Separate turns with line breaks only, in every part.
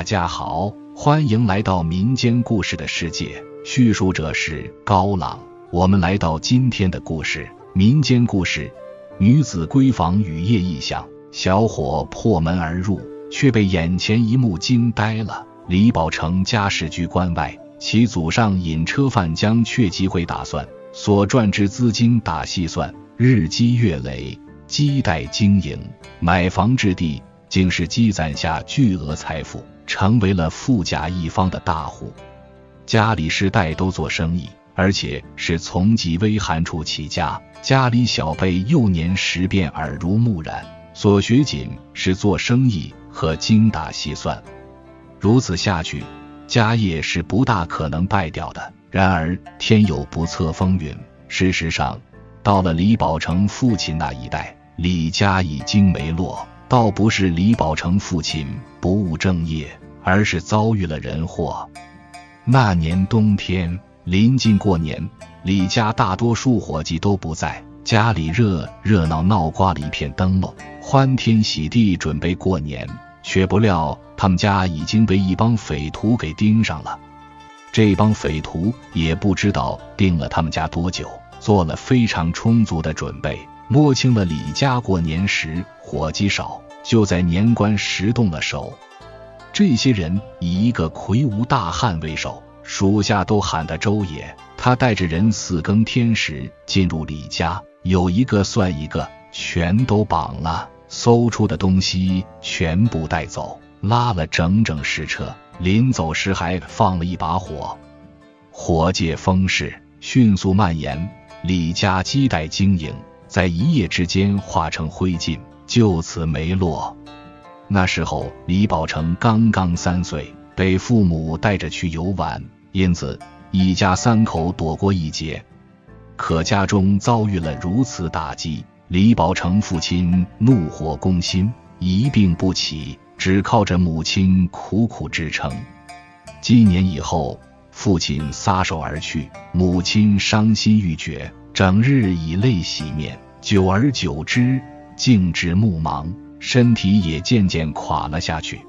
家好，欢迎来到民间故事的世界，叙述者是高朗。我们来到今天的故事，民间故事，女子闺房雨夜异响，小伙破门而入，却被眼前一幕惊呆了。李宝成家世居关外，其祖上引车贩将却集会打算，所赚之资金打细算，日积月累，积贷经营，买房置地，竟是积攒下巨额财富，成为了富甲一方的大户。家里世代都做生意，而且是从极微寒处起家，家里小辈幼年时便耳濡目染，所学仅是做生意和精打细算。如此下去，家业是不大可能败掉的。然而天有不测风云，事实上到了李宝成父亲那一代，李家已经没落。倒不是李宝成父亲不务正业，而是遭遇了人祸。那年冬天临近过年，李家大多数伙计都不在，家里热闹挂了一片灯笼，欢天喜地准备过年，却不料他们家已经被一帮匪徒给盯上了。这帮匪徒也不知道盯了他们家多久，做了非常充足的准备，摸清了李家过年时伙计少，就在年关时动了手。这些人以一个魁梧大汉为首，属下都喊他周爷。他带着人4更天时进入李家，有一个算一个，全都绑了，搜出的东西全部带走，拉了整整10车，临走时还放了一把火。火借风势迅速蔓延，李家积贷经营在一夜之间化成灰烬，就此没落。那时候李宝成刚刚3岁，被父母带着去游玩，因此一家3口躲过一劫。可家中遭遇了如此打击，李宝成父亲怒火攻心，一病不起，只靠着母亲苦苦支撑。几年以后，父亲撒手而去，母亲伤心欲绝，整日以泪洗面，久而久之竟至目盲，身体也渐渐垮了下去。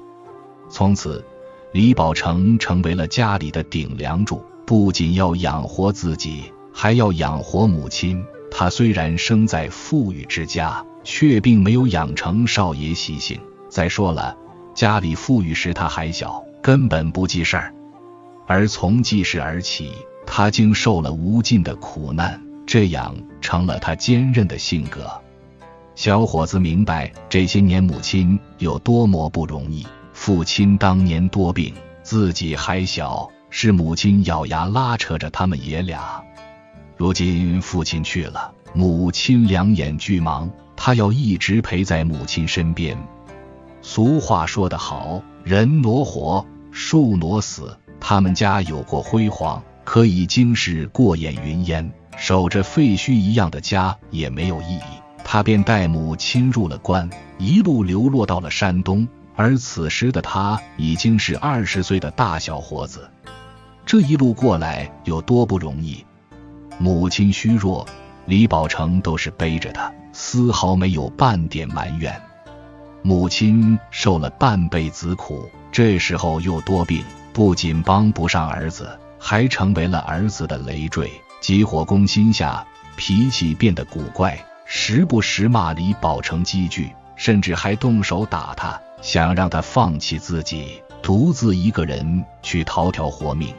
从此李宝成成为了家里的顶梁柱，不仅要养活自己，还要养活母亲。他虽然生在富裕之家，却并没有养成少爷习性。再说了，家里富裕时他还小，根本不记事儿。而从记事而起，他经受了无尽的苦难，这样成了他坚韧的性格。小伙子明白这些年母亲有多么不容易，父亲当年多病，自己还小，是母亲咬牙拉扯着他们爷俩。如今父亲去了，母亲2眼俱盲，他要一直陪在母亲身边。俗话说得好，人挪活，树挪死。他们家有过辉煌，可已经是过眼云烟，守着废墟一样的家也没有意义。他便带母亲入了关，一路流落到了山东，而此时的他已经是20岁的大小伙子。这一路过来有多不容易，母亲虚弱，李宝成都是背着她，丝毫没有半点埋怨。母亲受了半辈子苦，这时候又多病，不仅帮不上儿子，还成为了儿子的累赘。急火攻心下，脾气变得古怪，时不时骂李宝成几句，甚至还动手打他，想让他放弃自己，独自一个人去讨条活命。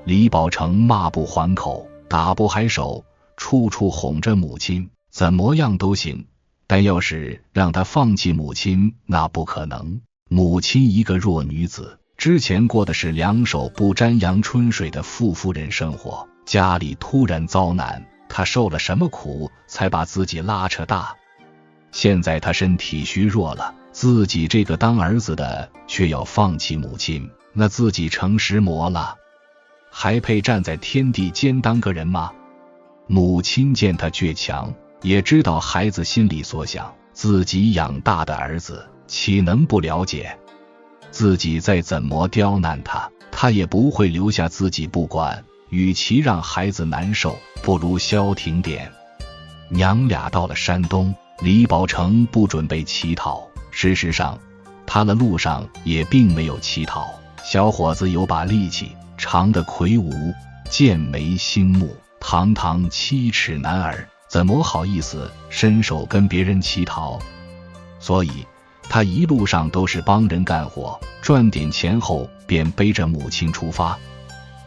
李宝成骂不还口，打不还手，处处哄着母亲，怎么样都行，但要是让他放弃母亲，那不可能。母亲一个弱女子，之前过的是2手不沾阳春水的富夫人生活，家里突然遭难，她受了什么苦才把自己拉扯大？现在她身体虚弱了，自己这个当儿子的却要放弃母亲，那自己成石磨了，还配站在天地间当个人吗？母亲见他倔强，也知道孩子心里所想，自己养大的儿子岂能不了解？自己再怎么刁难他，他也不会留下自己不管，与其让孩子难受，不如消停点。娘俩到了山东，李宝成不准备乞讨，事实上他的路上也并没有乞讨。小伙子有把力气，长得魁梧，剑眉星目，堂堂7尺男儿，怎么好意思伸手跟别人乞讨？所以他一路上都是帮人干活，赚点钱后便背着母亲出发。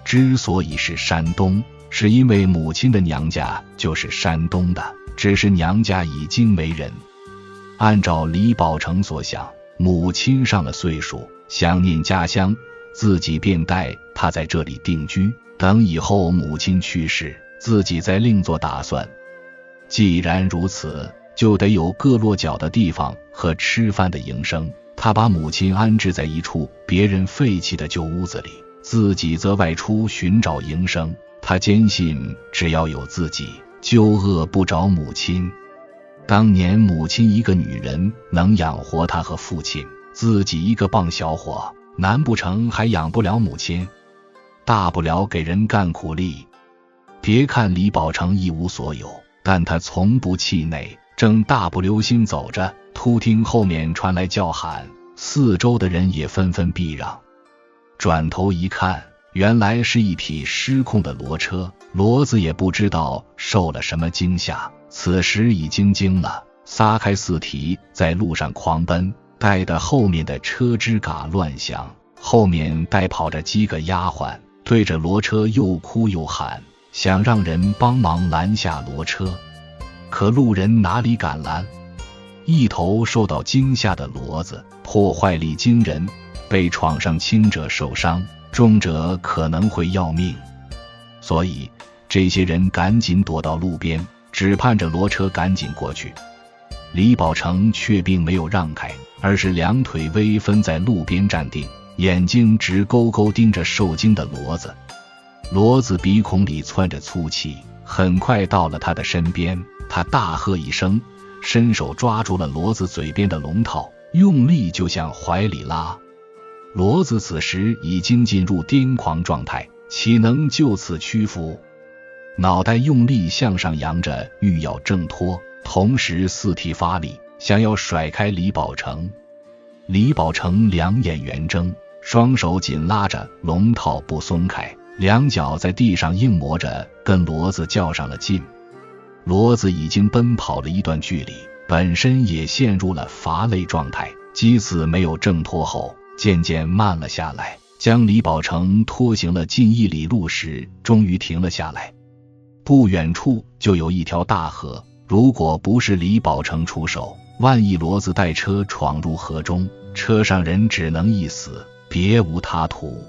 之所以是山东，是因为母亲的娘家就是山东的，只是娘家已经没人。按照李宝成所想，母亲上了岁数，想念家乡，自己便带她在这里定居，等以后母亲去世，自己再另做打算。既然如此，就得有各落脚的地方和吃饭的营生。他把母亲安置在一处别人废弃的旧屋子里，自己则外出寻找营生。他坚信只要有自己，就饿不着母亲。当年母亲一个女人能养活他和父亲，自己一个棒小伙，难不成还养不了母亲？大不了给人干苦力。别看李宝成一无所有，但他从不气馁，正大步流星走着，突听后面传来叫喊，四周的人也纷纷避让。转头一看，原来是一匹失控的骡车，骡子也不知道受了什么惊吓，此时已经惊了，撒开四蹄在路上狂奔，带得后面的车吱嘎乱响，后面带跑着几个丫鬟，对着骡车又哭又喊，想让人帮忙拦下骡车。可路人哪里敢拦？一头受到惊吓的骡子破坏力惊人，被闯上轻者受伤，重者可能会要命。所以这些人赶紧躲到路边，只盼着骡车赶紧过去。李宝成却并没有让开，而是两腿微分在路边站定，眼睛直勾勾盯着受惊的骡子。骡子鼻孔里窜着粗气，很快到了他的身边，他大喝一声，伸手抓住了骡子嘴边的龙套，用力就向怀里拉。骡子此时已经进入癫狂状态，岂能就此屈服？脑袋用力向上扬着，欲要挣脱，同时四蹄发力，想要甩开李宝成。李宝成两眼圆睁，双手紧拉着龙套不松开，两脚在地上硬磨着，跟骡子较上了劲。骡子已经奔跑了一段距离，本身也陷入了乏累状态，几次没有挣脱后，渐渐慢了下来，将李宝成拖行了近1里路时，终于停了下来。不远处就有一条大河，如果不是李宝成出手，万一骡子带车闯入河中，车上人只能一死，别无他途。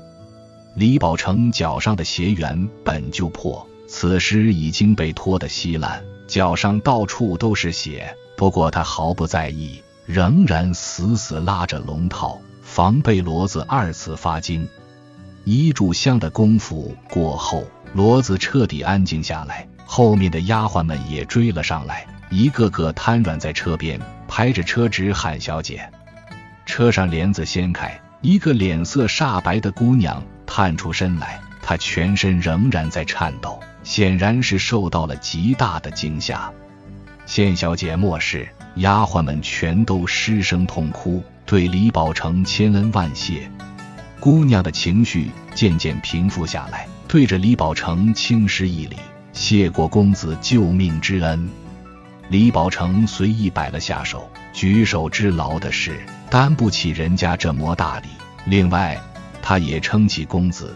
李宝成脚上的鞋缘本就破，此时已经被拖得稀烂，脚上到处都是血，不过他毫不在意，仍然死死拉着龙套，防备骡子2次发惊。一炷香的功夫过后，骡子彻底安静下来，后面的丫鬟们也追了上来，一个个瘫软在车边，拍着车纸喊小姐。车上帘子掀开，一个脸色煞白的姑娘探出身来，她全身仍然在颤抖，显然是受到了极大的惊吓。县小姐莫视，丫鬟们全都失声痛哭，对李宝成千恩万谢。姑娘的情绪渐渐平复下来，对着李宝成轻施一礼，谢过公子救命之恩。李宝成随意摆了下手，举手之劳的事，担不起人家这么大礼。另外他也称起公子。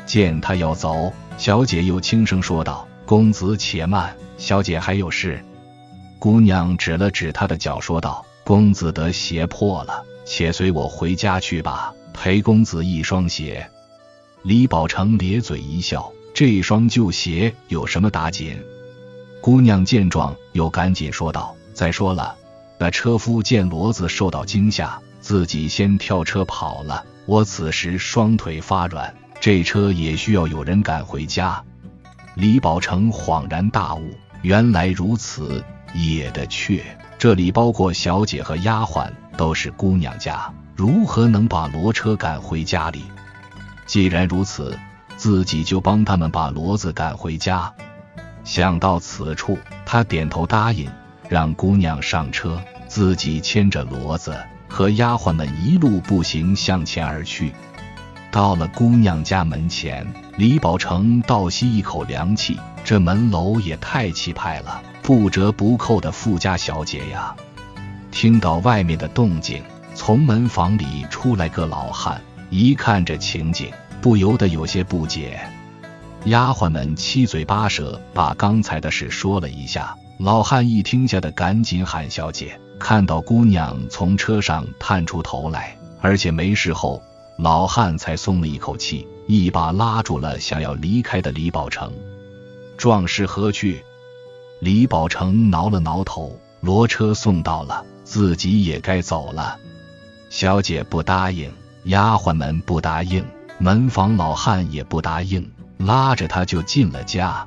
见他要走，小姐又轻声说道：公子且慢，小姐还有事。姑娘指了指他的脚说道：公子的鞋破了，且随我回家去吧，赔公子一双鞋。李宝成咧嘴一笑，这双旧鞋有什么打紧？姑娘见状又赶紧说道：再说了，那车夫见骡子受到惊吓，自己先跳车跑了，我此时双腿发软，这车也需要有人赶回家。李宝成恍然大悟，原来如此，也的确，这里包括小姐和丫鬟，都是姑娘家，如何能把骡车赶回家里？既然如此，自己就帮他们把骡子赶回家。想到此处，他点头答应，让姑娘上车，自己牵着骡子和丫鬟们一路步行向前而去。到了姑娘家门前，李宝成倒吸一口凉气，这门楼也太气派了，不折不扣的富家小姐呀！听到外面的动静，从门房里出来个老汉，一看这情景，不由得有些不解。丫鬟们七嘴八舌把刚才的事说了一下，老汉一听吓得赶紧喊小姐。看到姑娘从车上探出头来，而且没事后，老汉才松了一口气，一把拉住了想要离开的李宝成。壮士何去？李宝成挠了挠头，骡车送到了，自己也该走了。小姐不答应，丫鬟们不答应，门房老汉也不答应，拉着他就进了家。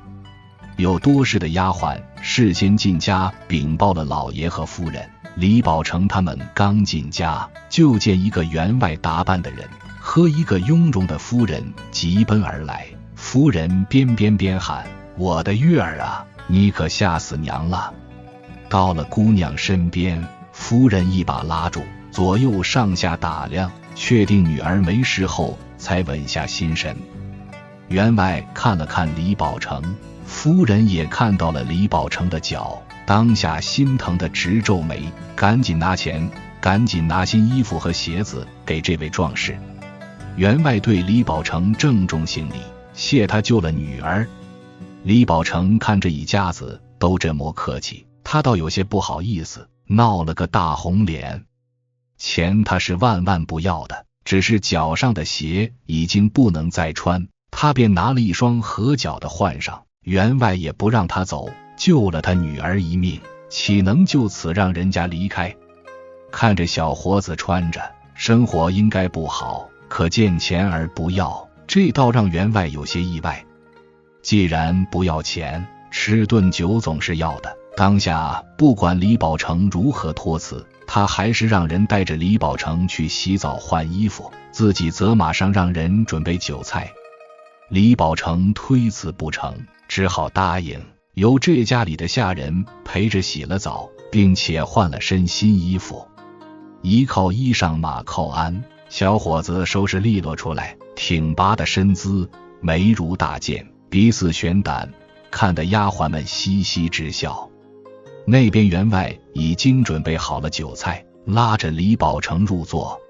有多事的丫鬟事先进家禀报了老爷和夫人。李宝成他们刚进家，就见一个员外打扮的人和一个雍容的夫人急奔而来。夫人边喊：“我的月儿啊，你可吓死娘了！”到了姑娘身边，夫人一把拉住，左右上下打量，确定女儿没事后，才稳下心神。员外看了看李宝成，夫人也看到了李宝成的脚，当下心疼的直皱眉，赶紧拿钱，赶紧拿新衣服和鞋子给这位壮士。员外对李宝成郑重行礼，谢他救了女儿。李宝成看这一家子都这么客气，他倒有些不好意思，闹了个大红脸。钱他是万万不要的，只是脚上的鞋已经不能再穿，他便拿了一双合脚的换上。员外也不让他走，救了他女儿一命，岂能就此让人家离开？看着小伙子穿着，生活应该不好，可见钱而不要，这倒让员外有些意外。既然不要钱，吃顿酒总是要的。当下不管李宝成如何托辞，他还是让人带着李宝成去洗澡换衣服，自己则马上让人准备酒菜。李宝成推辞不成，只好答应，由这家里的下人陪着洗了澡，并且换了身新衣服。一靠衣上马靠鞍，小伙子收拾利落出来，挺拔的身姿，眉如大剑，鼻似悬胆，看得丫鬟们嘻嘻直笑。那边员外已经准备好了酒菜，拉着李宝成入座。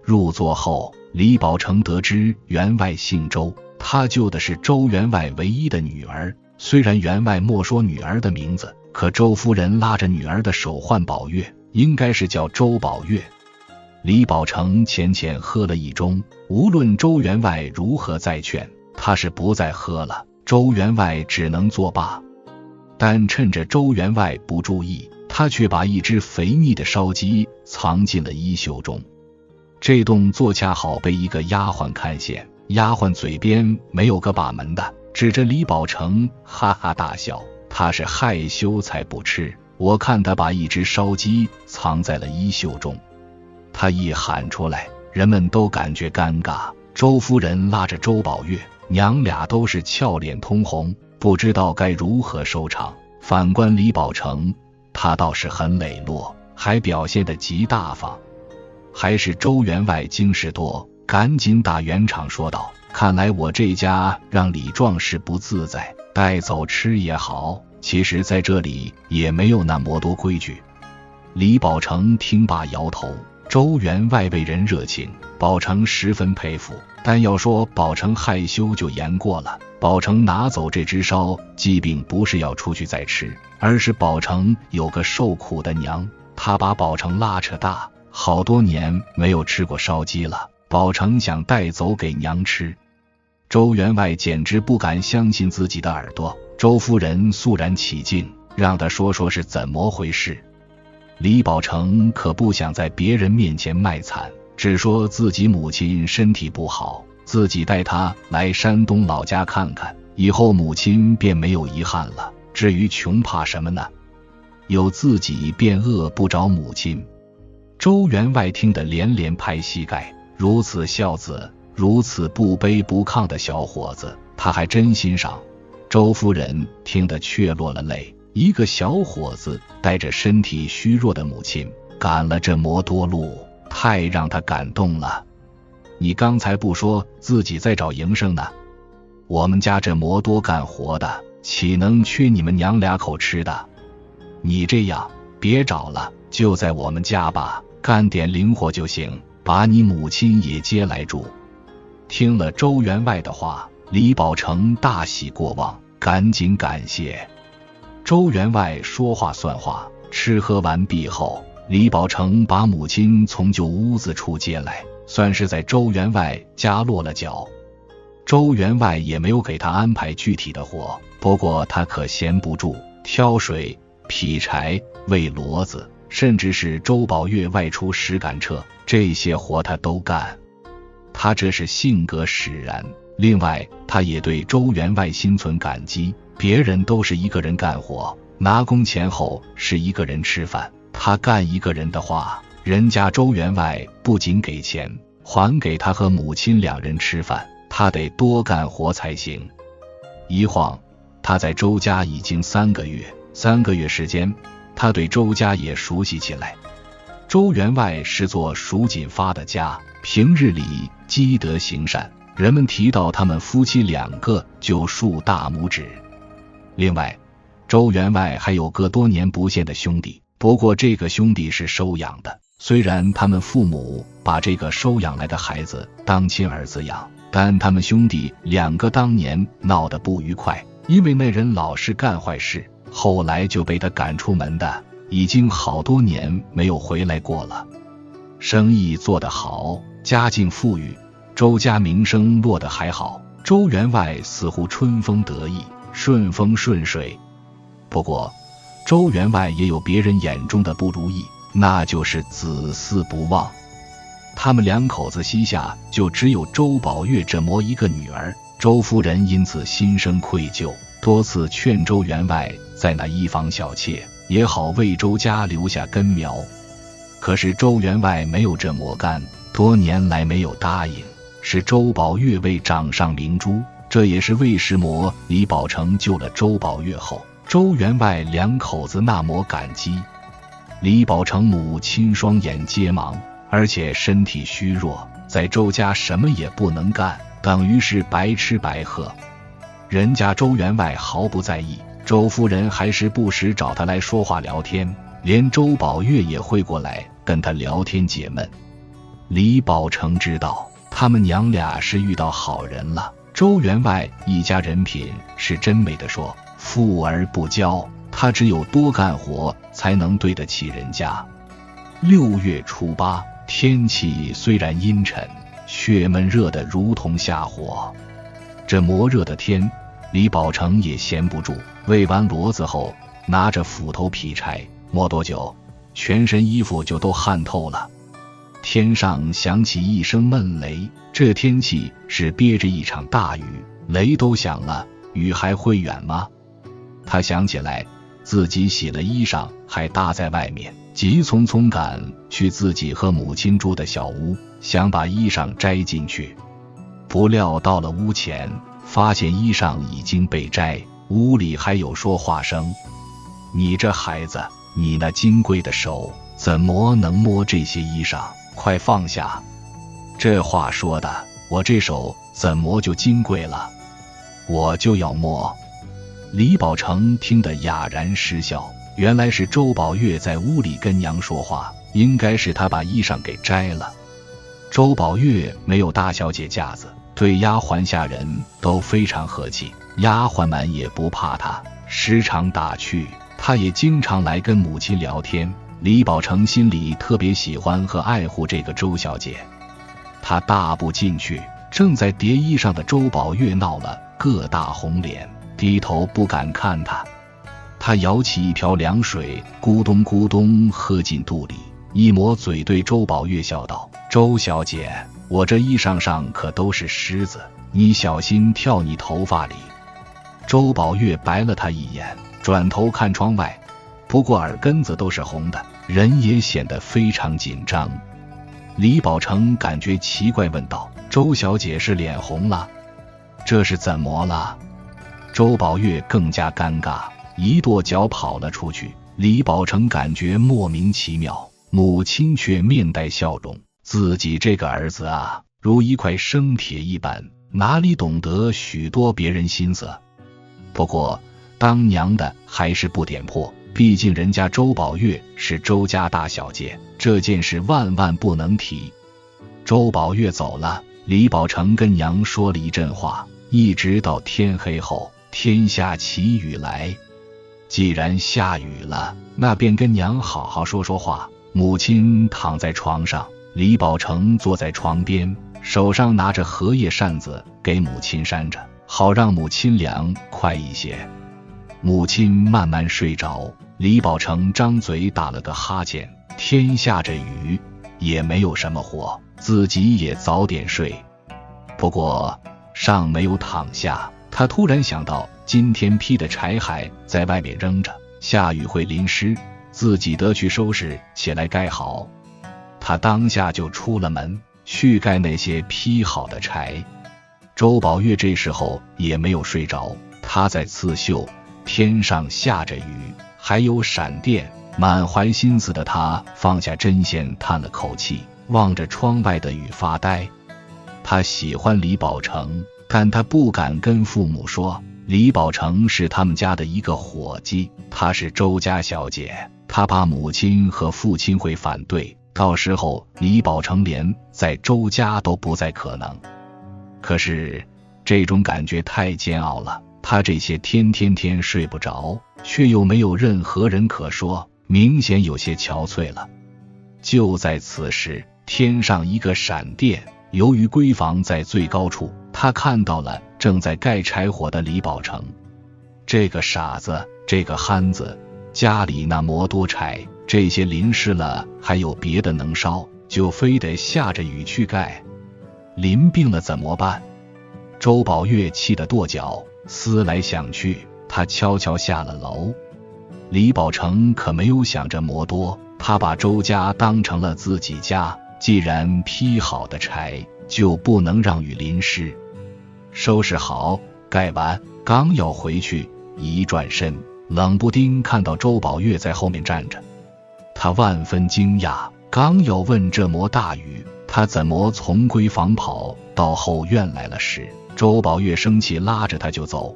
入座后，李宝成得知员外姓周，他救的是周员外唯一的女儿。虽然员外没说女儿的名字，可周夫人拉着女儿的手唤宝月，应该是叫周宝月。李宝成浅喝了一盅，无论周员外如何再劝，他是不再喝了，周员外只能作罢。但趁着周员外不注意，他却把一只肥腻的烧鸡藏进了衣袖中。这动作恰好被一个丫鬟看见，丫鬟嘴边没有个把门的，指着李宝成哈哈大笑，他是害羞才不吃，我看他把一只烧鸡藏在了衣袖中。他一喊出来，人们都感觉尴尬。周夫人拉着周宝月，娘俩都是俏脸通红，不知道该如何收场。反观李宝成，他倒是很磊落，还表现得极大方。还是周员外经事多，赶紧打圆场说道：“看来我这家让李壮士不自在，带走吃也好，其实在这里也没有那么多规矩。”李宝成听罢摇头。周员外为人热情，宝成十分佩服，但要说宝成害羞就言过了。宝成拿走这只烧鸡，并不是要出去再吃，而是宝成有个受苦的娘，他把宝成拉扯大，好多年没有吃过烧鸡了，宝成想带走给娘吃。周员外简直不敢相信自己的耳朵。周夫人肃然起敬，让他说是怎么回事。李宝成可不想在别人面前卖惨，只说自己母亲身体不好，自己带她来山东老家看看，以后母亲便没有遗憾了，至于穷怕什么呢？有自己便饿不着母亲。周员外听得连连拍膝盖，如此孝子，如此不卑不亢的小伙子，他还真欣赏。周夫人听得却落了泪。一个小伙子带着身体虚弱的母亲，赶了这么多路，太让他感动了。你刚才不说自己在找营生呢？我们家这么多干活的，岂能缺你们娘俩口吃的？你这样，别找了，就在我们家吧，干点零活就行，把你母亲也接来住。听了周员外的话，李宝成大喜过望，赶紧感谢。周员外说话算话，吃喝完毕后，李宝成把母亲从旧屋子处接来，算是在周员外家落了脚。周员外也没有给他安排具体的活，不过他可闲不住，挑水、劈柴、喂骡子，甚至是周宝月外出时赶车，这些活他都干。他这是性格使然，另外他也对周员外心存感激，别人都是一个人干活，拿工钱后是一个人吃饭，他干一个人的话，人家周员外不仅给钱，还给他和母亲两人吃饭，他得多干活才行。一晃他在周家已经3个月时间，他对周家也熟悉起来。周员外是做蜀锦发的家，平日里积德行善，人们提到他们夫妻2个就竖大拇指。另外，周员外还有个多年不见的兄弟，不过这个兄弟是收养的，虽然他们父母把这个收养来的孩子当亲儿子养，但他们兄弟2个当年闹得不愉快，因为那人老是干坏事，后来就被他赶出门的，已经好多年没有回来过了。生意做得好，家境富裕，周家名声落得还好，周员外似乎春风得意，顺风顺水。不过周员外也有别人眼中的不如意，那就是子嗣不旺。他们2口子膝下就只有周宝月这么一个女儿，周夫人因此心生愧疚，多次劝周员外在那依房小妾，也好为周家留下根苗。可是周员外没有这么干，多年来没有答应，是周宝月为掌上明珠，这也是为什么李宝成救了周宝月后，周员外2口子那么感激。李宝成母亲双眼皆盲，而且身体虚弱，在周家什么也不能干，等于是白吃白喝。人家周员外毫不在意，周夫人还是不时找他来说话聊天，连周宝月也会过来跟他聊天解闷。李宝成知道他们娘俩是遇到好人了，周员外一家人品是真没得说，富而不骄，他只有多干活才能对得起人家。6月初8，天气虽然阴沉，却闷热得如同下火。这么热的天，李宝成也闲不住，喂完骡子后，拿着斧头劈柴，没多久，全身衣服就都汗透了。天上响起一声闷雷，这天气是憋着一场大雨，雷都响了，雨还会远吗？他想起来自己洗了衣裳还搭在外面，急匆匆赶去自己和母亲住的小屋，想把衣裳摘进去。不料到了屋前，发现衣裳已经被摘，屋里还有说话声：你这孩子，你那金贵的手怎么能摸这些衣裳？快放下！这话说的，我这手怎么就金贵了？我就要摸。李宝成听得哑然失笑，原来是周宝月在屋里跟娘说话，应该是他把衣裳给摘了。周宝月没有大小姐架子，对丫鬟下人都非常和气，丫鬟们也不怕他，时常打趣，他也经常来跟母亲聊天。李宝成心里特别喜欢和爱护这个周小姐。他大步进去，正在叠衣裳的周宝月闹了个大红脸，低头不敢看他。他舀起一瓢凉水，咕咚咕咚喝进肚里，一抹嘴对周宝月笑道：周小姐，我这衣裳上可都是虱子，你小心跳你头发里。周宝月白了他一眼，转头看窗外，不过耳根子都是红的，人也显得非常紧张。李宝成感觉奇怪，问道：周小姐是脸红了？这是怎么了？周宝月更加尴尬，一跺脚跑了出去。李宝成感觉莫名其妙，母亲却面带笑容，自己这个儿子啊，如一块生铁一般，哪里懂得许多别人心思。不过当娘的还是不点破，毕竟人家周宝月是周家大小姐，这件事万万不能提。周宝月走了，李宝成跟娘说了一阵话，一直到天黑后，天下起雨来。既然下雨了，那便跟娘好好说说话。母亲躺在床上，李宝成坐在床边，手上拿着荷叶扇子给母亲扇着，好让母亲凉快一些。母亲慢慢睡着，李宝成张嘴打了个哈欠。天下着雨，也没有什么火，自己也早点睡。不过尚没有躺下，他突然想到今天劈的柴还在外面扔着，下雨会淋湿，自己得去收拾起来盖好。他当下就出了门，去盖那些劈好的柴。周宝月这时候也没有睡着，他在刺绣，天上下着雨，还有闪电，满怀心思的他放下针线，叹了口气，望着窗外的雨发呆。他喜欢李宝成，但他不敢跟父母说，李宝成是他们家的一个伙计，他是周家小姐，他怕母亲和父亲会反对，到时候李宝成连在周家都不再可能。可是这种感觉太煎熬了，他这些天睡不着，却又没有任何人可说，明显有些憔悴了。就在此时，天上一个闪电，由于闺房在最高处，他看到了正在盖柴火的李宝成。这个傻子，这个憨子，家里那么多柴，这些淋湿了还有别的能烧，就非得下着雨去盖。淋病了怎么办？周宝月气得跺脚，思来想去，他悄悄下了楼。李宝成可没有想这么多，他把周家当成了自己家，既然劈好的柴，就不能让雨淋湿。收拾好盖完，刚要回去，一转身，冷不丁看到周宝月在后面站着。他万分惊讶，刚要问这么大雨他怎么从闺房跑到后院来了时，周宝月生气拉着他就走。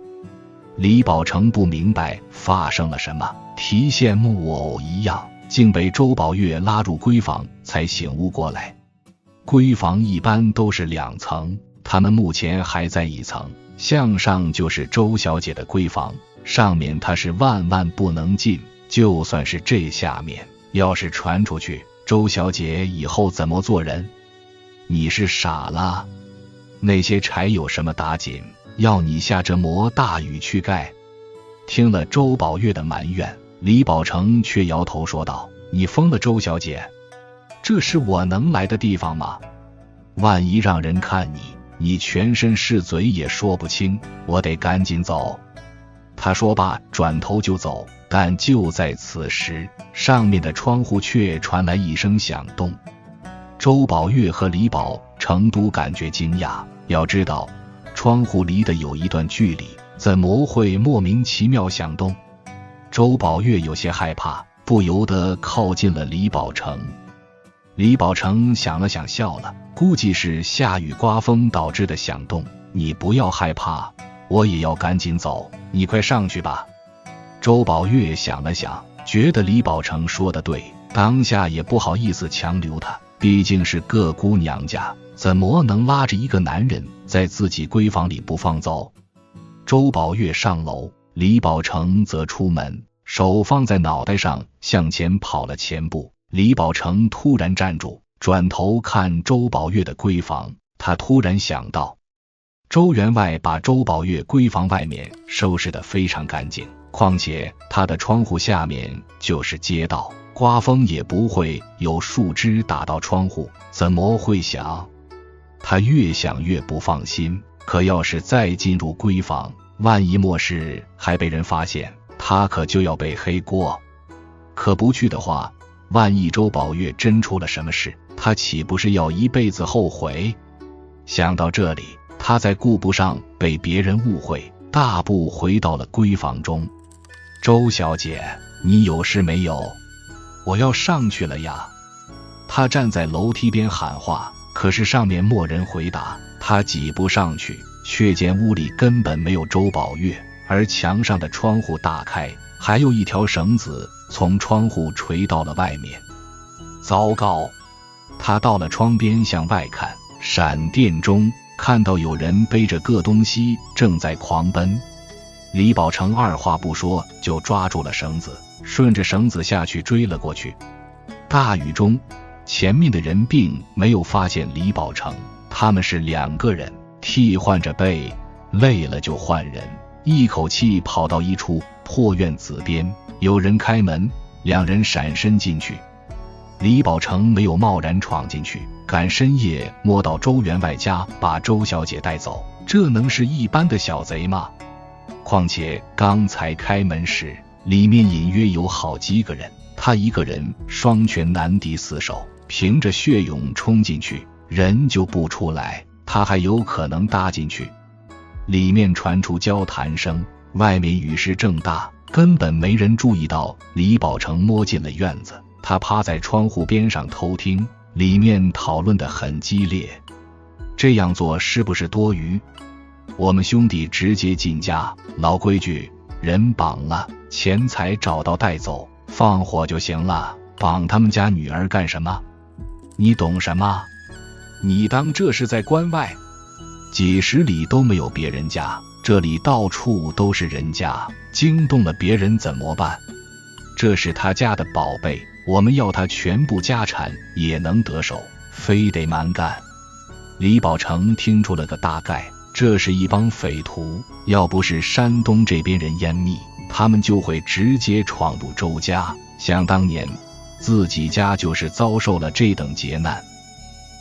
李宝成不明白发生了什么，提线木偶一样，竟被周宝月拉入闺房，才醒悟过来。闺房一般都是2层，他们目前还在1层，向上就是周小姐的闺房，上面他是万万不能进。就算是这下面要是传出去，周小姐以后怎么做人？你是傻了？那些柴有什么打紧，要你下这么大雨去盖？听了周宝月的埋怨，李宝成却摇头说道，你疯了，周小姐，这是我能来的地方吗？万一让人看你，你全身是嘴也说不清，我得赶紧走。他说罢转头就走，但就在此时，上面的窗户却传来一声响动。周宝月和李宝成都感觉惊讶，要知道窗户离得有一段距离，怎么会莫名其妙响动？周宝月有些害怕，不由得靠近了李宝成。李宝成想了想笑了，估计是下雨刮风导致的响动，你不要害怕，我也要赶紧走，你快上去吧。周宝月想了想，觉得李宝成说的对，当下也不好意思强留他，毕竟是个姑娘家，怎么能拉着一个男人在自己闺房里不放走？周宝月上楼，李宝成则出门，手放在脑袋上向前跑了前步。李宝成突然站住，转头看周宝月的闺房，他突然想到，周员外把周宝月闺房外面收拾得非常干净，况且他的窗户下面就是街道，刮风也不会有树枝打到窗户，怎么会想？他越想越不放心，可要是再进入闺房，万一末世还被人发现，他可就要背黑锅。可不去的话，万一周宝月真出了什么事，他岂不是要一辈子后悔？想到这里，他在顾不上被别人误会，大步回到了闺房中。周小姐，你有事没有？我要上去了呀。他站在楼梯边喊话，可是上面没人回答。他挤不上去，却见屋里根本没有周宝月，而墙上的窗户大开，还有一条绳子从窗户垂到了外面。糟糕！他到了窗边向外看，闪电中看到有人背着个东西正在狂奔。李宝成二话不说就抓住了绳子，顺着绳子下去追了过去。大雨中，前面的人并没有发现李宝成，他们是2个人，替换着背，累了就换人，一口气跑到一处破院子边，有人开门，2人闪身进去。李宝成没有贸然闯进去，赶深夜摸到周员外家，把周小姐带走，这能是一般的小贼吗？况且刚才开门时，里面隐约有好几个人，他一个人双拳难敌4手，凭着血勇冲进去，人就不出来，他还有可能搭进去。里面传出交谈声，外面雨势正大，根本没人注意到李宝成摸进了院子。他趴在窗户边上偷听，里面讨论得很激烈。这样做是不是多余？我们兄弟直接进家，老规矩，人绑了，钱财找到带走，放火就行了，绑他们家女儿干什么？你懂什么？你当这是在关外？几十里都没有别人家，这里到处都是人家，惊动了别人怎么办？这是他家的宝贝，我们要他全部家产也能得手，非得蛮干。李宝成听出了个大概，这是一帮匪徒，要不是山东这边人严密，他们就会直接闯入周家。想当年自己家就是遭受了这等劫难，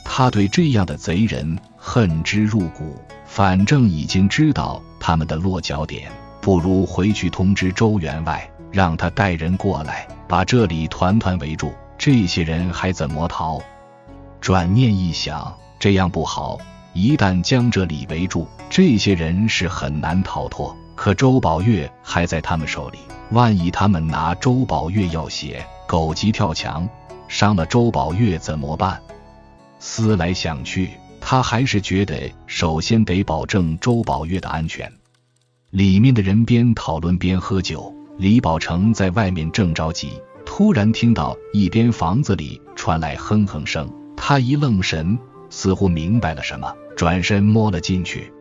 他对这样的贼人恨之入骨，反正已经知道他们的落脚点，不如回去通知周员外，让他带人过来，把这里团团围住，这些人还怎么逃？转念一想，这样不好，一旦将这里围住，这些人是很难逃脱，可周宝月还在他们手里，万一他们拿周宝月要挟，狗急跳墙，伤了周宝月怎么办？思来想去，他还是觉得首先得保证周宝月的安全。里面的人边讨论边喝酒，李宝成在外面正着急，突然听到一边房子里传来哼哼声，他一愣神，似乎明白了什么，转身摸了进去。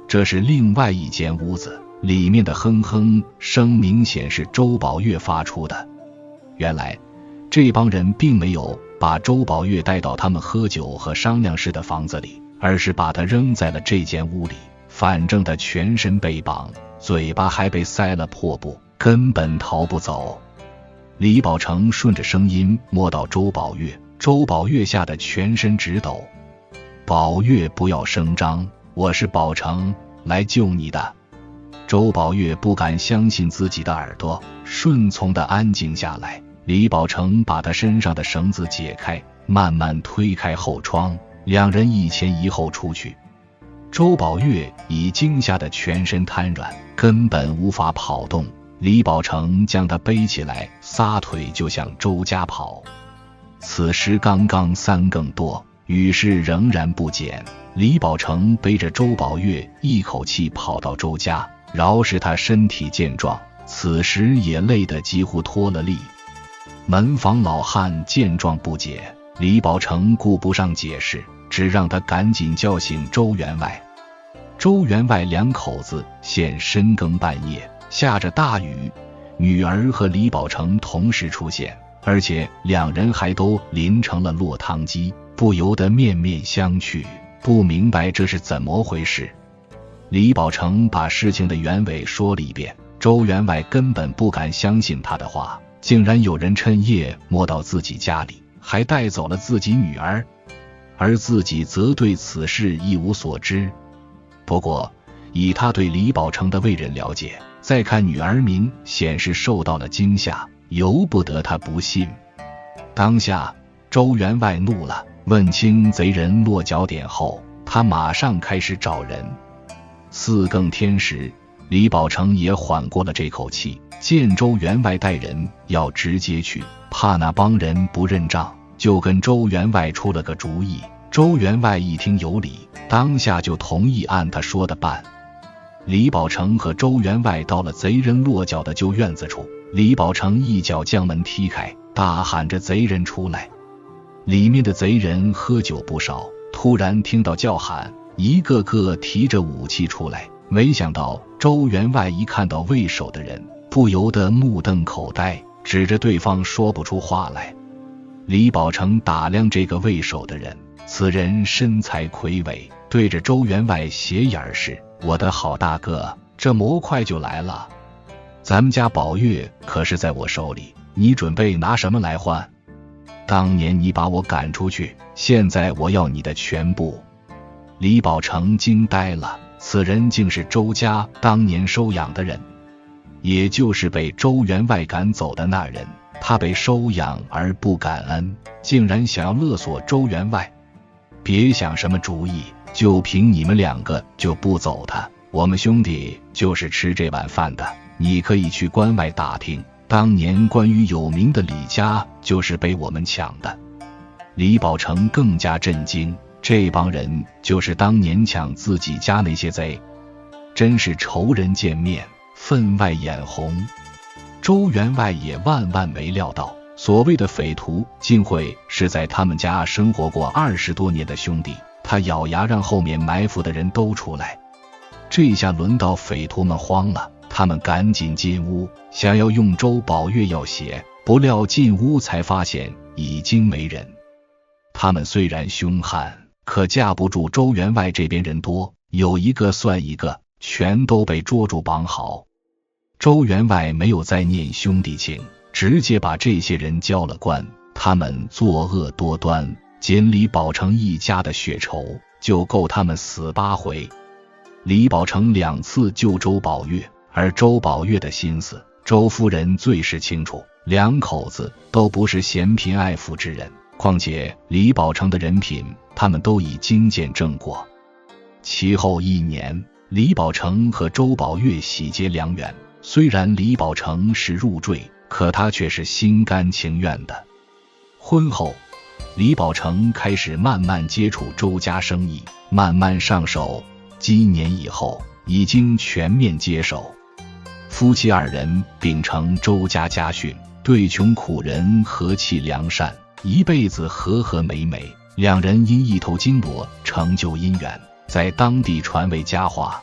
这是另外一间屋子，里面的哼哼声明显是周宝月发出的。原来这帮人并没有把周宝月带到他们喝酒和商量事的房子里，而是把他扔在了这间屋里，反正他全身被绑，嘴巴还被塞了破布，根本逃不走。李宝成顺着声音摸到周宝月，周宝月吓得全身直抖。宝月不要声张，我是宝成，来救你的。周宝月不敢相信自己的耳朵，顺从地安静下来。李宝成把他身上的绳子解开，慢慢推开后窗，2人一前一后出去。周宝月已惊吓得全身瘫软，根本无法跑动。李宝成将他背起来，撒腿就向周家跑。此时刚刚3更多，雨势仍然不减。李宝成背着周宝月一口气跑到周家，饶是他身体健壮，此时也累得几乎脱了力。门房老汉见状不解，李宝成顾不上解释，只让他赶紧叫醒周员外。周员外2口子现深更半夜，下着大雨，女儿和李宝成同时出现，而且2人还都淋成了落汤鸡，不由得面面相觑，不明白这是怎么回事。李宝成把事情的原委说了一遍，周员外根本不敢相信他的话，竟然有人趁夜摸到自己家里，还带走了自己女儿，而自己则对此事一无所知。不过以他对李宝成的为人了解，再看女儿明显是受到了惊吓，由不得他不信。当下周员外怒了，问清贼人落脚点后，他马上开始找人。4更天时，李宝成也缓过了这口气，见周员外带人要直接去，怕那帮人不认账，就跟周员外出了个主意。周员外一听有理，当下就同意按他说的办。李宝成和周员外到了贼人落脚的旧院子处，李宝成一脚将门踢开，大喊着贼人出来。里面的贼人喝酒不少，突然听到叫喊，一个个提着武器出来。没想到周员外一看到为首的人，不由得目瞪口呆，指着对方说不出话来。李宝成打量这个为首的人，此人身材魁伟，对着周员外斜眼是：我的好大哥，这么快就来了？咱们家宝月可是在我手里，你准备拿什么来换？当年你把我赶出去，现在我要你的全部。李宝成惊呆了，此人竟是周家当年收养的人，也就是被周员外赶走的那人。他被收养而不感恩，竟然想要勒索周员外。别想什么主意，就凭你们两个就不走他，我们兄弟就是吃这碗饭的。你可以去关外打听，当年关于有名的李家就是被我们抢的。李宝成更加震惊，这帮人就是当年抢自己家那些贼，真是仇人见面，分外眼红。周员外也万万没料到，所谓的匪徒竟会是在他们家生活过20多年的兄弟。他咬牙让后面埋伏的人都出来。这下轮到匪徒们慌了，他们赶紧进屋，想要用周宝月要挟，不料进屋才发现已经没人。他们虽然凶悍，可架不住周员外这边人多，有一个算一个，全都被捉住绑好。周员外没有再念兄弟情，直接把这些人交了官。他们作恶多端，仅李宝成一家的血仇就够他们死8回。李宝成2次救周宝月，而周宝月的心思，周夫人最是清楚，两口子都不是嫌贫爱富之人，况且李宝成的人品他们都已经见证过。其后1年，李宝成和周宝月喜结良缘。虽然李宝成是入赘，可他却是心甘情愿的。婚后，李宝成开始慢慢接触周家生意，慢慢上手，几年以后已经全面接手。夫妻2人秉承周家家训，对穷苦人和气良善，一辈子和和美美。2人因一头金罗成就姻缘，在当地传为佳话。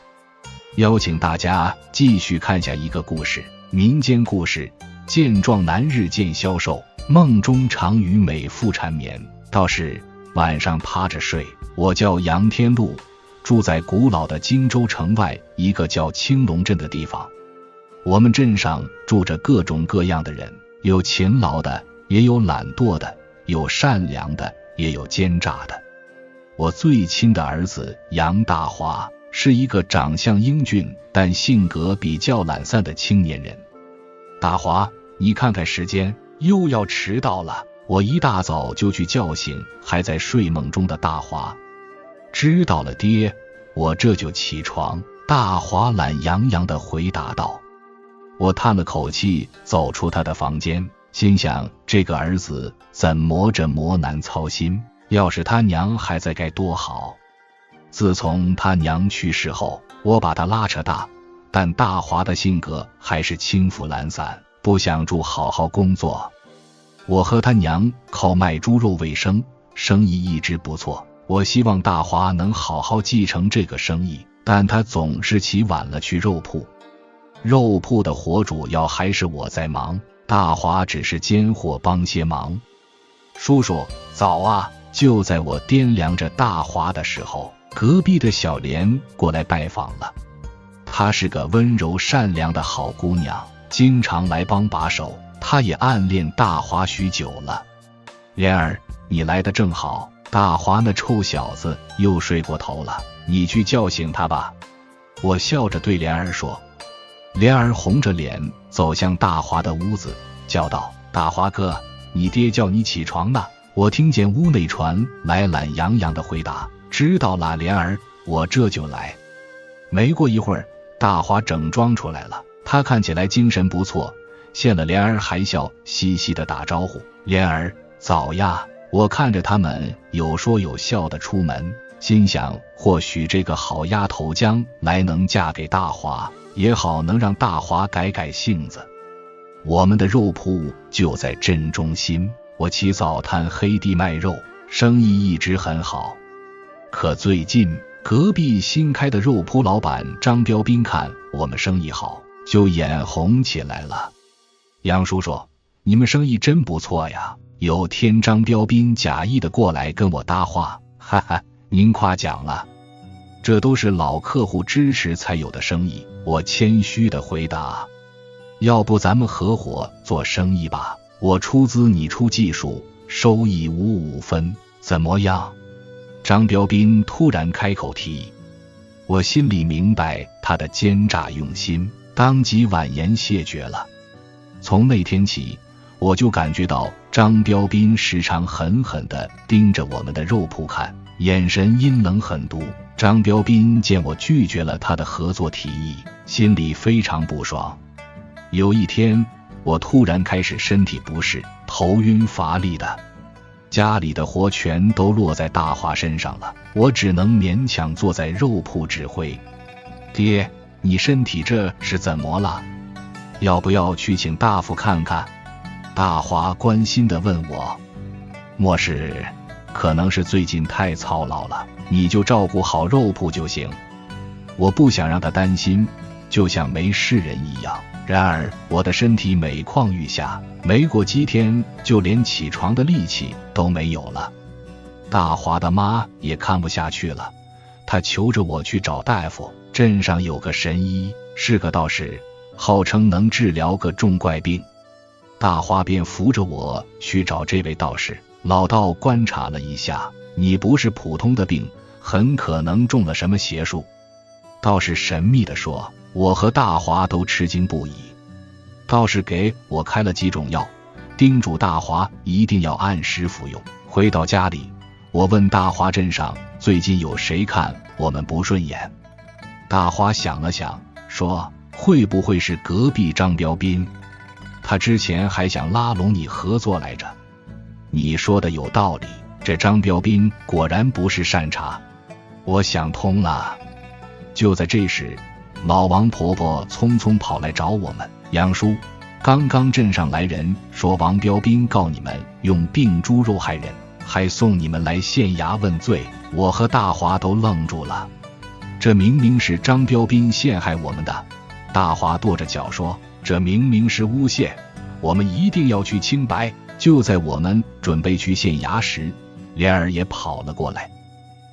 邀请大家继续看下一个故事，民间故事。健壮男日渐消瘦，梦中常与美妇缠绵。道士晚上趴着睡。我叫杨天禄，住在古老的荆州城外一个叫青龙镇的地方。我们镇上住着各种各样的人，有勤劳的，也有懒惰的，有善良的，也有奸诈的。我最亲的儿子杨大华是一个长相英俊但性格比较懒散的青年人。大华，你看看时间，又要迟到了。我一大早就去叫醒还在睡梦中的大华。知道了爹，我这就起床。大华懒洋洋地回答道。我叹了口气，走出他的房间，心想这个儿子怎么这么难操心，要是他娘还在该多好。自从他娘去世后，我把他拉扯大，但大华的性格还是轻浮懒散，不想住好好工作。我和他娘靠卖猪肉为生，生意一直不错。我希望大华能好好继承这个生意，但他总是起晚了去肉铺。肉铺的活主要还是我在忙，大华只是兼货帮些忙。叔叔早啊！就在我掂量着大华的时候，隔壁的小莲过来拜访了。她是个温柔善良的好姑娘，经常来帮把手。她也暗恋大华许久了。莲儿，你来得正好，大华那臭小子又睡过头了，你去叫醒他吧。我笑着对莲儿说。莲儿红着脸走向大华的屋子，叫道：大华哥，你爹叫你起床呢。我听见屋内传来懒洋洋的回答：知道啦，莲儿，我这就来。没过一会儿，大华整装出来了，他看起来精神不错，见了莲儿还笑嘻嘻的打招呼：莲儿早呀，我看着他们有说有笑的出门，心想或许这个好丫头将来能嫁给大华，也好能让大华改改性子。我们的肉铺就在镇中心，我起早贪黑地卖肉，生意一直很好。可最近隔壁新开的肉铺老板张彪斌看我们生意好，就眼红起来了。杨叔说，你们生意真不错呀。有天张彪斌假意的过来跟我搭话，哈哈，您夸奖了，这都是老客户支持才有的生意。我谦虚的回答，要不咱们合伙做生意吧，我出资你出技术，收益5-5分，怎么样？张彪斌突然开口提议，我心里明白他的奸诈用心，当即婉言谢绝了。从那天起，我就感觉到张彪斌时常狠狠地盯着我们的肉铺看，眼神阴冷狠毒。张彪斌见我拒绝了他的合作提议，心里非常不爽。有一天，我突然开始身体不适，头晕乏力的，家里的活全都落在大华身上了，我只能勉强坐在肉铺指挥。爹，你身体这是怎么了？要不要去请大夫看看？大华关心地问我。莫是，可能是最近太操劳了，你就照顾好肉铺就行。我不想让他担心，就像没事人一样。然而我的身体每况愈下，没过几天就连起床的力气都没有了。大华的妈也看不下去了，她求着我去找大夫。镇上有个神医，是个道士，号称能治疗个重怪病。大华便扶着我去找这位道士。老道观察了一下，你不是普通的病，很可能中了什么邪术。道士神秘地说。我和大华都吃惊不已。道士给我开了几种药，叮嘱大华一定要按时服用。回到家里，我问大华镇上最近有谁看我们不顺眼。大华想了想，说会不会是隔壁张彪斌？他之前还想拉拢你合作来着。你说的有道理，这张彪斌果然不是善茬。我想通了。就在这时，老王婆婆匆匆跑来找我们，杨叔，刚刚镇上来人说王彪斌告你们用病猪肉害人，还送你们来县衙问罪。我和大华都愣住了，这明明是张彪斌陷害我们的。大华跺着脚说，这明明是诬陷，我们一定要去清白。就在我们准备去县衙时，莲儿也跑了过来，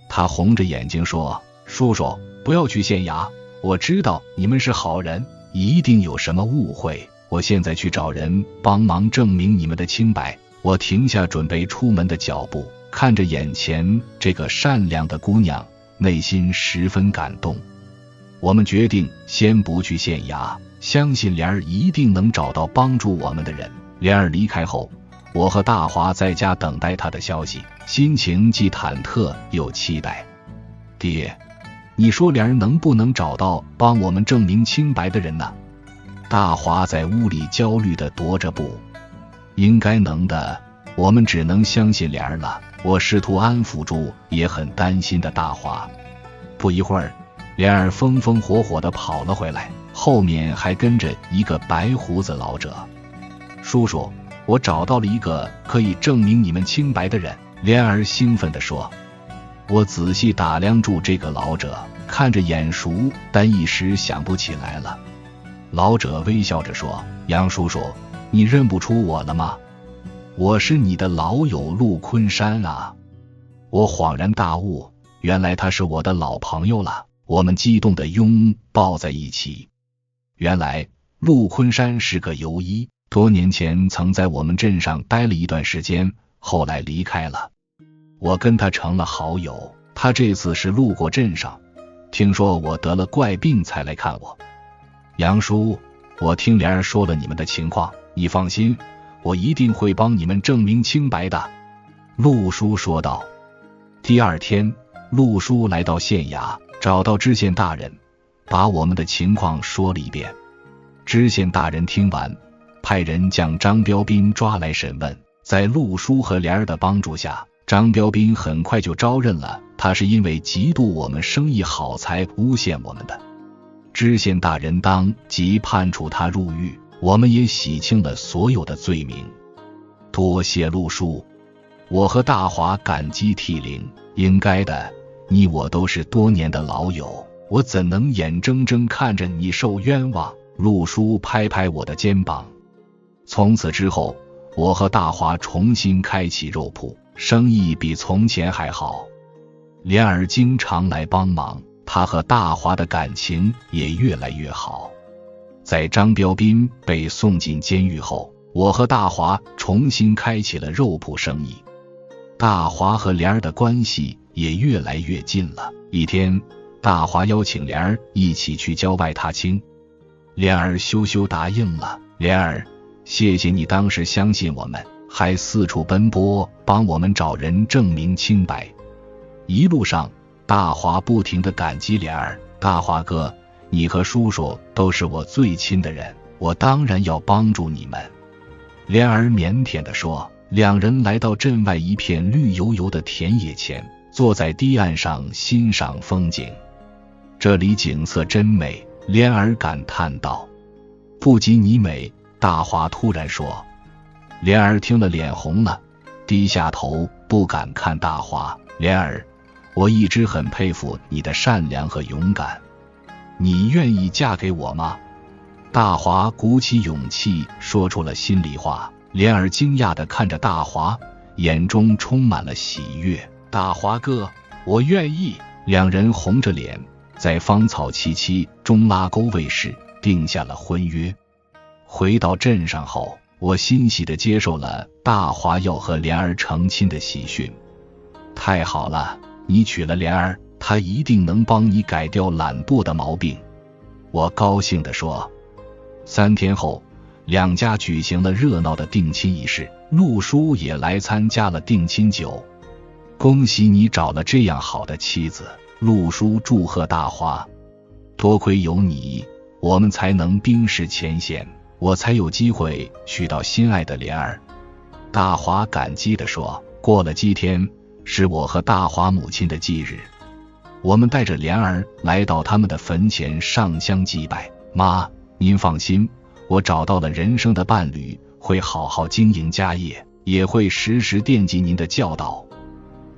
他红着眼睛说，叔叔，不要去县衙，我知道你们是好人，一定有什么误会，我现在去找人帮忙证明你们的清白。我停下准备出门的脚步，看着眼前这个善良的姑娘，内心十分感动。我们决定先不去县衙，相信莲儿一定能找到帮助我们的人。莲儿离开后，我和大华在家等待她的消息，心情既忐忑又期待。爹，你说莲儿能不能找到帮我们证明清白的人呢？大华在屋里焦虑地踱着步。应该能的，我们只能相信莲儿了。我试图安抚住也很担心的大华。不一会儿，莲儿风风火火地跑了回来，后面还跟着一个白胡子老者。叔叔，我找到了一个可以证明你们清白的人，莲儿兴奋地说。我仔细打量住这个老者，看着眼熟，但一时想不起来了。老者微笑着说，杨叔叔，你认不出我了吗？我是你的老友陆昆山啊。我恍然大悟，原来他是我的老朋友了。我们激动地拥抱在一起。原来陆昆山是个游医，多年前曾在我们镇上待了一段时间，后来离开了。我跟他成了好友，他这次是路过镇上，听说我得了怪病才来看我。杨叔，我听莲儿说了你们的情况，你放心，我一定会帮你们证明清白的。陆叔说道。第二天，陆叔来到县衙，找到知县大人，把我们的情况说了一遍。知县大人听完，派人将张彪斌抓来审问。在陆叔和莲儿的帮助下，张彪斌很快就招认了他是因为嫉妒我们生意好才诬陷我们的。知县大人当即判处他入狱，我们也洗清了所有的罪名。多谢陆叔，我和大华感激涕零。应该的，你我都是多年的老友，我怎能眼睁睁看着你受冤枉？陆叔拍拍我的肩膀。从此之后，我和大华重新开启肉铺，生意比从前还好。莲儿经常来帮忙，他和大华的感情也越来越好。在张彪斌被送进监狱后，我和大华重新开启了肉铺生意。大华和莲儿的关系也越来越近了。一天，大华邀请莲儿一起去郊外踏青，莲儿羞羞答应了。莲儿，谢谢你当时相信我们，还四处奔波帮我们找人证明清白。一路上，大华不停地感激莲儿。大华哥，你和叔叔都是我最亲的人，我当然要帮助你们。莲儿腼腆地说。两人来到镇外一片绿油油的田野前，坐在堤岸上欣赏风景。这里景色真美，莲儿感叹道。不及你美，大华突然说。莲儿听了脸红了，低下头不敢看大华。莲儿，我一直很佩服你的善良和勇敢，你愿意嫁给我吗？大华鼓起勇气说出了心里话。莲儿惊讶地看着大华，眼中充满了喜悦。大华哥，我愿意。两人红着脸，在芳草萋萋中拉钩为誓，定下了婚约。回到镇上后，我欣喜地接受了大华要和莲儿成亲的喜讯。太好了，你娶了莲儿，她一定能帮你改掉懒惰的毛病。我高兴地说。3天后，两家举行了热闹的定亲仪式，陆叔也来参加了定亲酒。恭喜你找了这样好的妻子，陆叔祝贺大华。多亏有你，我们才能冰释前嫌，我才有机会娶到心爱的莲儿。大华感激地说。过了几天，是我和大华母亲的忌日，我们带着莲儿来到他们的坟前上香祭拜。妈，您放心，我找到了人生的伴侣，会好好经营家业，也会时时惦记您的教导。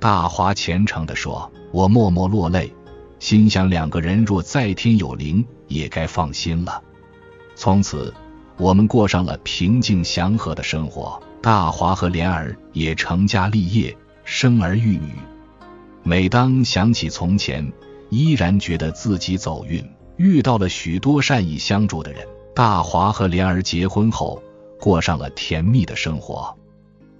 大华虔诚地说。我默默落泪，心想两个人若在天有灵，也该放心了。从此，我们过上了平静祥和的生活。大华和莲儿也成家立业，生儿育女。每当想起从前，依然觉得自己走运，遇到了许多善意相助的人。大华和莲儿结婚后，过上了甜蜜的生活。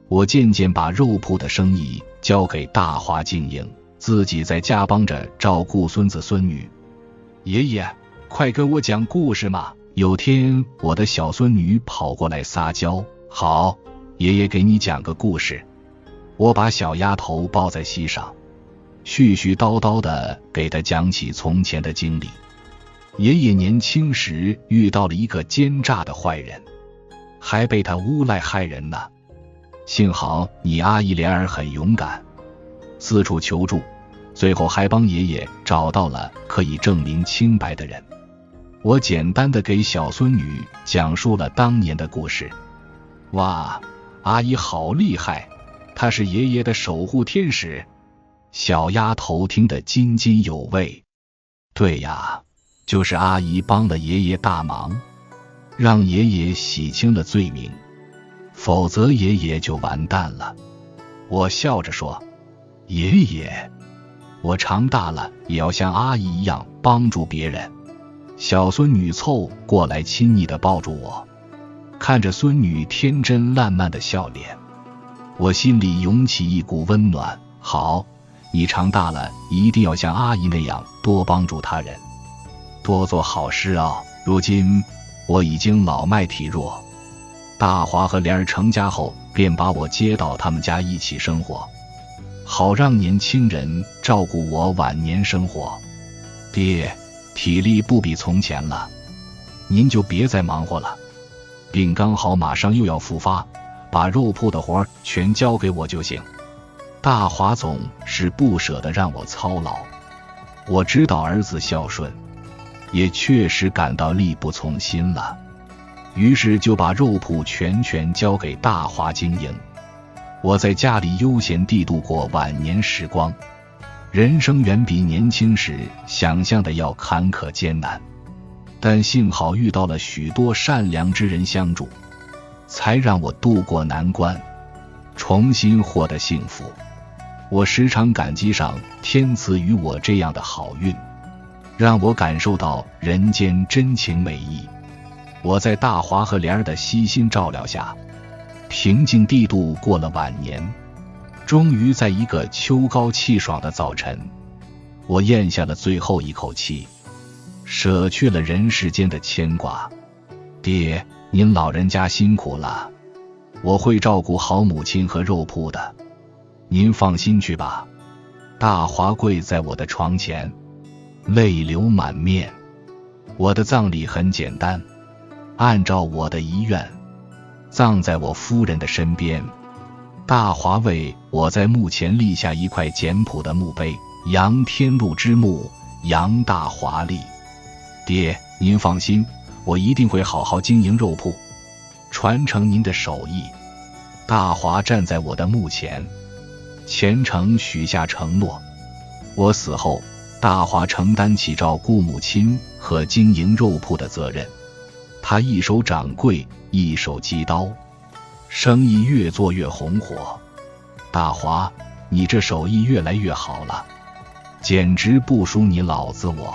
我渐渐把肉铺的生意交给大华经营，自己在家帮着照顾孙子孙女。爷爷，快跟我讲故事嘛！有天，我的小孙女跑过来撒娇。好，爷爷给你讲个故事。我把小丫头抱在膝上，絮絮叨叨地给她讲起从前的经历。爷爷年轻时遇到了一个奸诈的坏人，还被他诬赖害人呢。幸好你阿姨莲儿很勇敢，四处求助，最后还帮爷爷找到了可以证明清白的人。我简单地给小孙女讲述了当年的故事。哇，阿姨好厉害，她是爷爷的守护天使。小丫头听得津津有味。对呀，就是阿姨帮了爷爷大忙，让爷爷洗清了罪名，否则爷爷就完蛋了。我笑着说。爷爷，我长大了也要像阿姨一样帮助别人。小孙女凑过来亲昵地抱住我，看着孙女天真烂漫的笑脸，我心里涌起一股温暖。好，你长大了一定要像阿姨那样多帮助他人，多做好事哦。如今我已经老迈体弱，大华和莲儿成家后便把我接到他们家一起生活，好让年轻人照顾我晚年生活。爹，体力不比从前了，您就别再忙活了，病刚好马上又要复发，把肉铺的活全交给我就行。大华总是不舍得让我操劳，我知道儿子孝顺，也确实感到力不从心了，于是就把肉铺全交给大华经营。我在家里悠闲地度过晚年时光，人生远比年轻时想象的要坎坷艰难，但幸好遇到了许多善良之人相助，才让我渡过难关，重新获得幸福。我时常感激上天赐予我这样的好运，让我感受到人间真情美意。我在大华和莲儿的悉心照料下，平静地度过了晚年。终于在一个秋高气爽的早晨，我咽下了最后一口气，舍去了人世间的牵挂。爹，您老人家辛苦了，我会照顾好母亲和肉铺的，您放心去吧。大华跪在我的床前，泪流满面。我的葬礼很简单，按照我的遗愿，葬在我夫人的身边。大华为我在墓前立下一块简朴的墓碑，杨天禄之墓，杨大华立。爹，您放心，我一定会好好经营肉铺，传承您的手艺。大华站在我的墓前，虔诚许下承诺，我死后，大华承担起照顾母亲和经营肉铺的责任。他一手掌柜，一手击刀，生意越做越红火。大华，你这手艺越来越好了，简直不输你老子我。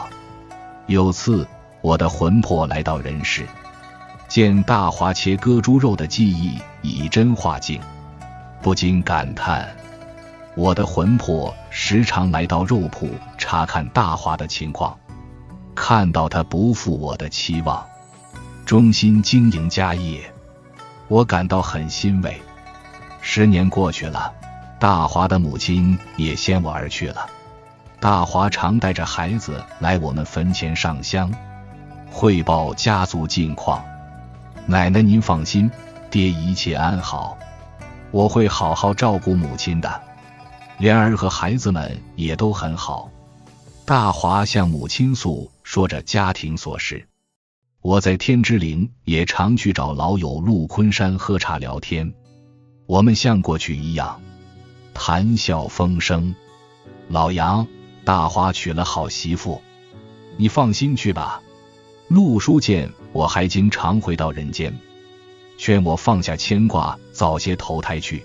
有次我的魂魄来到人世，见大华切割猪肉的技艺以真化境，不禁感叹。我的魂魄时常来到肉铺查看大华的情况，看到他不负我的期望，忠心经营家业，我感到很欣慰。10年过去了，大华的母亲也先我而去了。大华常带着孩子来我们坟前上香，汇报家族近况。奶奶您放心，爹一切安好，我会好好照顾母亲的。莲儿和孩子们也都很好。大华向母亲诉说着家庭琐事。我在天之灵也常去找老友陆昆山喝茶聊天，我们像过去一样谈笑风生。老杨，大华娶了好媳妇，你放心去吧。陆叔见我还经常回到人间，劝我放下牵挂，早些投胎去。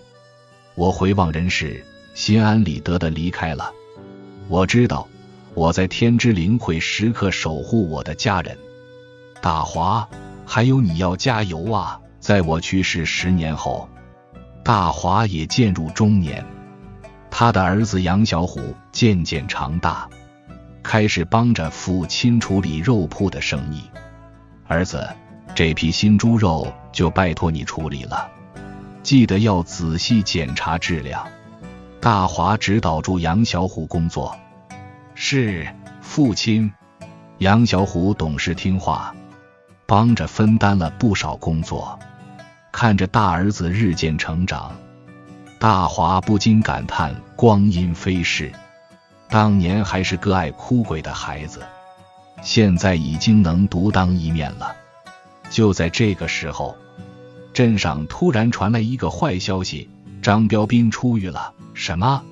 我回望人世，心安理得地离开了。我知道我在天之灵会时刻守护我的家人。大华，还有你要加油啊！在我去世10年后，大华也渐入中年，他的儿子杨小虎渐渐长大，开始帮着父亲处理肉铺的生意。儿子，这批新猪肉就拜托你处理了，记得要仔细检查质量。大华指导住杨小虎工作。是，父亲。杨小虎懂事听话，帮着分担了不少工作。看着大儿子日渐成长，大华不禁感叹光阴飞逝。当年还是个爱哭鬼的孩子，现在已经能独当一面了。就在这个时候，镇上突然传来一个坏消息，张彪斌出狱了。什么？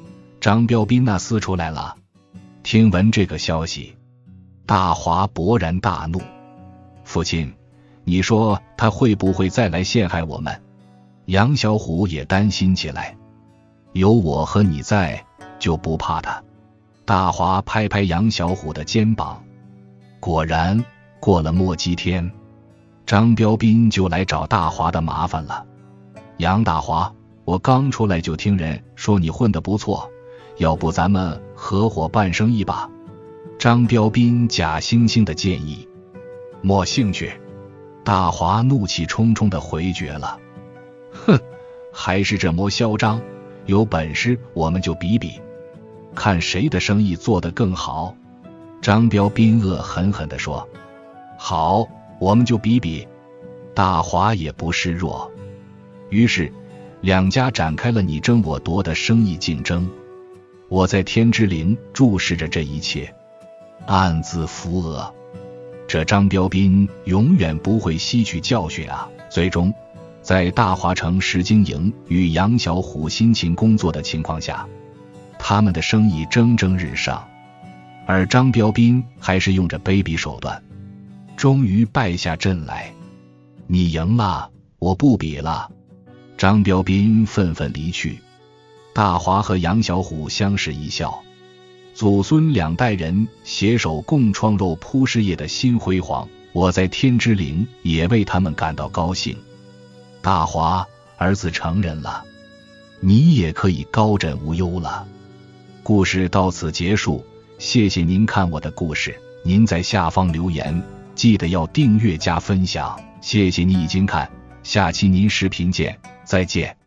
张彪斌那厮出来了？听闻这个消息，大华勃然大怒。父亲，你说他会不会再来陷害我们？杨小虎也担心起来。有我和你在，就不怕他。大华拍拍杨小虎的肩膀。果然，过了磨鸡天，张彪斌就来找大华的麻烦了。杨大华，我刚出来就听人说你混得不错，要不咱们合伙办生意吧？张彪斌假惺惺的建议。没兴趣。大华怒气冲冲地回绝了。哼，还是这么嚣张，有本事我们就比比，看谁的生意做得更好。张彪斌恶狠狠地说。好，我们就比比。大华也不示弱。于是两家展开了你争我夺的生意竞争。我在天之灵注视着这一切，暗自扶额。这张彪斌永远不会吸取教训啊！最终，在大华城石经营与杨小虎辛勤工作的情况下，他们的生意蒸蒸日上，而张彪斌还是用着卑鄙手段，终于败下阵来。你赢了，我不比了。张彪斌愤愤离去。大华和杨小虎相视一笑，祖孙两代人携手共创肉铺事业的新辉煌，我在天之灵也为他们感到高兴。大华，儿子成人了，你也可以高枕无忧了。故事到此结束，谢谢您看我的故事，您在下方留言，记得要订阅加分享，谢谢你已经看，下期您视频见，再见。